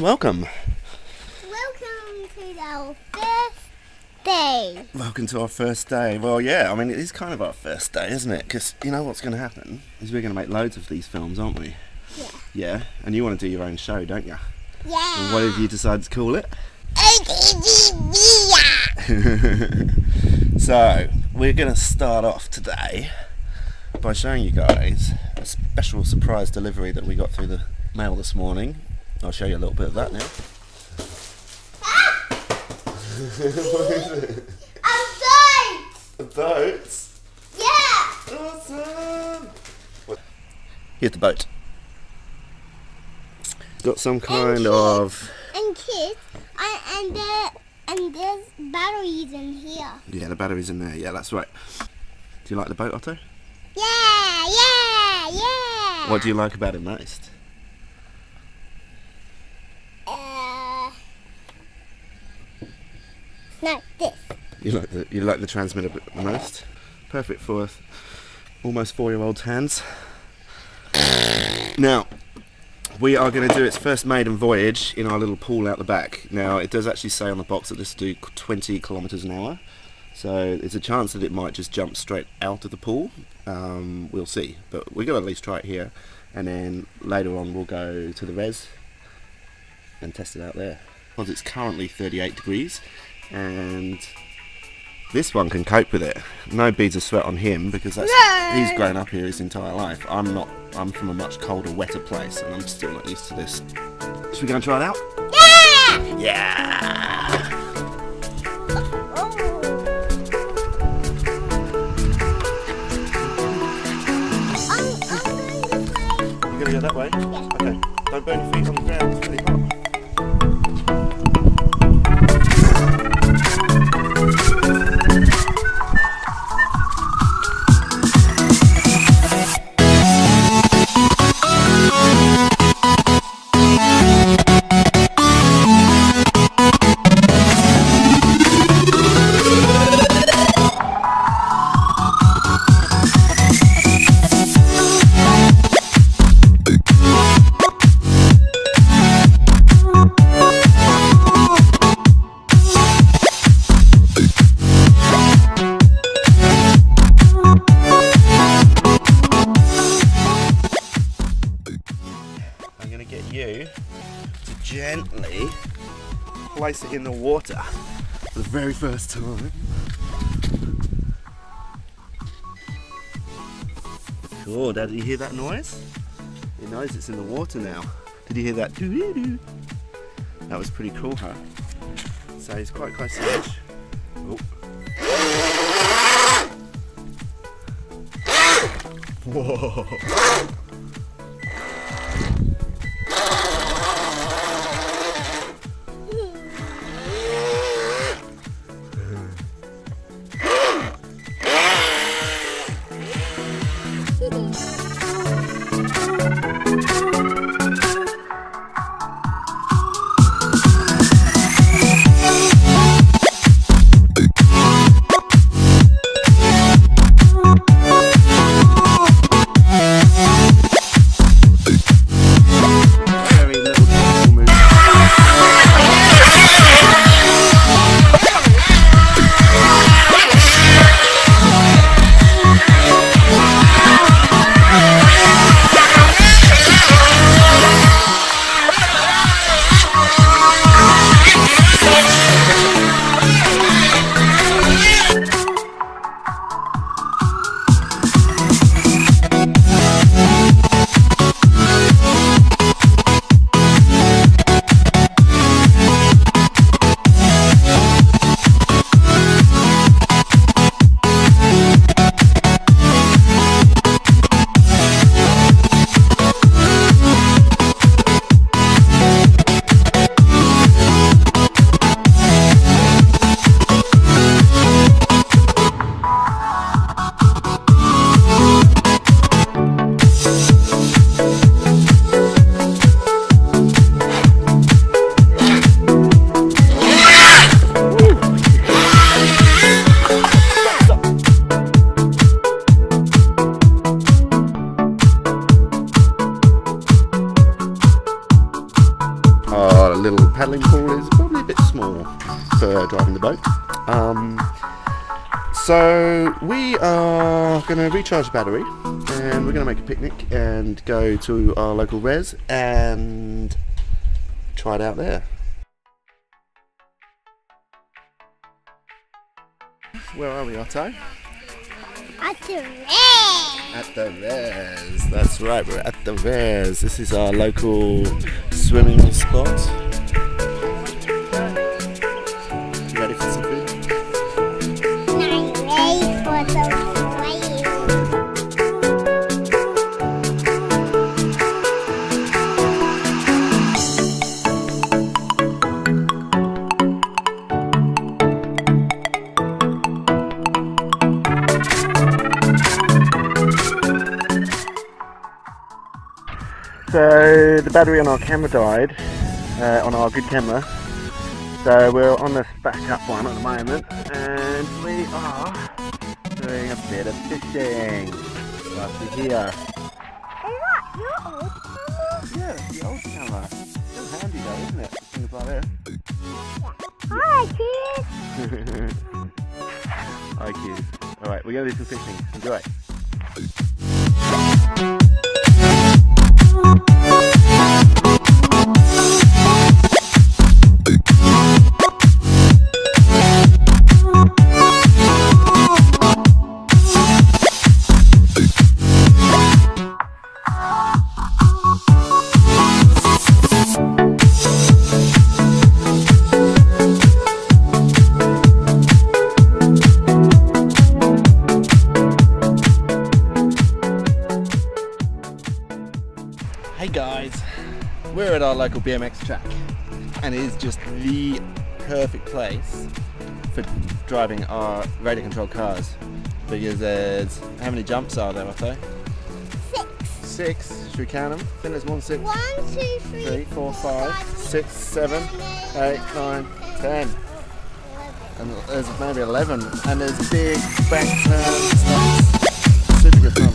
welcome. Welcome to our first day. Welcome to our first day. Well, yeah, I mean, it is kind of our first day, isn't it? Because you know what's going to happen is we're going to make loads of these films, aren't we? Yeah. Yeah, and you want to do your own show, don't you? Yeah. And what have you decided to call it? So, we're going to start off today by showing you guys a special surprise delivery that we got through the mail this morning. I'll show you a little bit of that now. What is it? A boat! A boat? Yeah! Awesome! Here's the boat. Got some kind of... And kids, and there's batteries in here. Yeah, the battery's in there. Yeah, that's right. Do you like the boat, Otto? Yeah, yeah, yeah! What do you like about it most? No, this. You like the transmitter the most? Perfect for almost 4-year-old's hands. Now, we are going to do its first maiden voyage in our little pool out the back. Now, it does actually say on the box that this will do 20 kilometres an hour. So there's a chance that it might just jump straight out of the pool. We'll see. But we're going to at least try it here. And then later on we'll go to the res and test it out there. Because it's currently 38 degrees. And this one can cope with it. No beads of sweat on him because he's grown up here his entire life. I'm not. I'm from a much colder, wetter place, and I'm still not used to this. Should we go and try it out? Yeah! Yeah! You're gonna go that way? Yeah. Okay. Don't burn your feet on the ground. It's really hot. I'm going to get you to gently place it in the water for the very first time. Cool, Dad, did you hear that noise? It knows it's in the water now. Did you hear that? Doo-doo-doo? That was pretty cool, huh? So he's quite close to the edge. Oh. Whoa! boat. So we are going to recharge the battery, and we're going to make a picnic and go to our local res and try it out there. Where are we, Otto? At the red. At the res. That's right, we're at the res. This is our local swimming spot. You ready for some food? I'm ready for the whale. So the battery on our camera died, on our good camera. So we're on this backup one at the moment, and we are doing a bit of fishing. Right here. Is that your old camera? Yeah, it's the old camera. It's handy though, isn't it? Things like that. Hi, kids. Hi kids. Alright, we're going to do some fishing. Enjoy. Hey guys, we're at our local BMX track, and it is just the perfect place for driving our radio controlled cars, because there's, how many jumps are there, Otto? 6. 6, should we count them? I think there's more than 6. 1, 2, 3, 3, 4, 5, 6, 7, 8, 9, 10. And there's maybe 11, and there's big bank turns. Super good fun.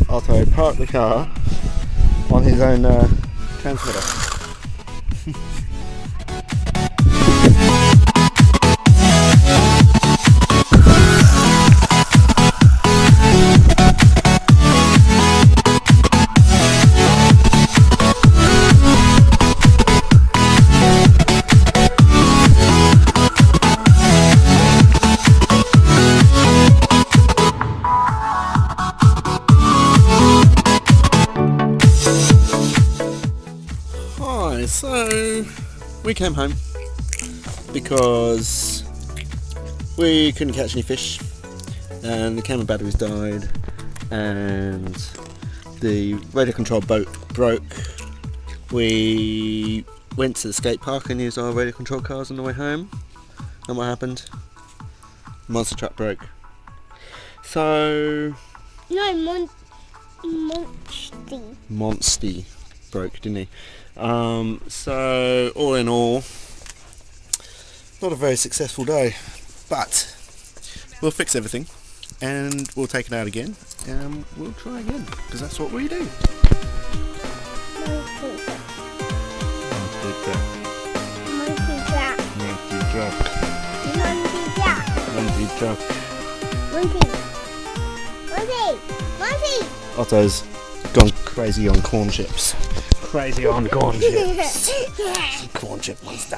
Otto parked the car on his own transmitter. So we came home because we couldn't catch any fish, and the camera batteries died, and the radio controlled boat broke. We went to the skate park and used our radio controlled cars on the way home, and what happened? Monster truck broke. So No, Monsty broke, didn't he? So all in all, not a very successful day, but we'll fix everything and we'll take it out again and we'll try again, because that's what we do. Monkey Jack. Otto's gone crazy on corn chips. Crazy on corn chips. Corn chip monster.